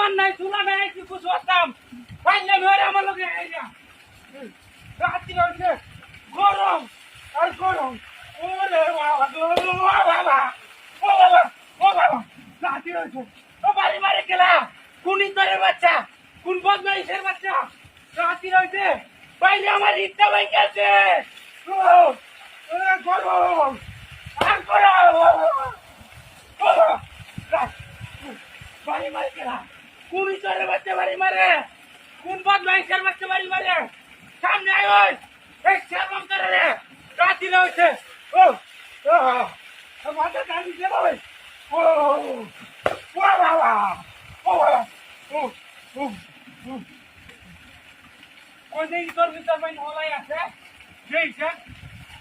খাবার নাই চুলা নাই কি কিছু করতাম পাইলে মেরে আমার লোকে আইয়া রাত্রি হচ্ছে গরম আর গরম ওরে বাবা ও বাবা ও বাবা ও বাবা রাত্রি হচ্ছে ও বাড়ি মারে গেলা কোন ইন্দরের বাচ্চা কোন বদমাইশের বাচ্চা রাত্রি হচ্ছে বাইরে আমার ইচ্ছা ভাই গেছে গরম আর গরম বাড়ি মারে গেলা কোন ইন্দরের বাচ্চা বাড়ি মারে কোন বদমাইশের বাচ্চা বাড়ি মারে সামনে আয় ওই এই সেরকম করে রে রাত্রি হচ্ছে ও মাথা কাটি দিয়ে ভাই ও বাবা ও বাবা ও ও ও ওই যে ইন্দর ভিতর মাইন হলাই আছে যেইছে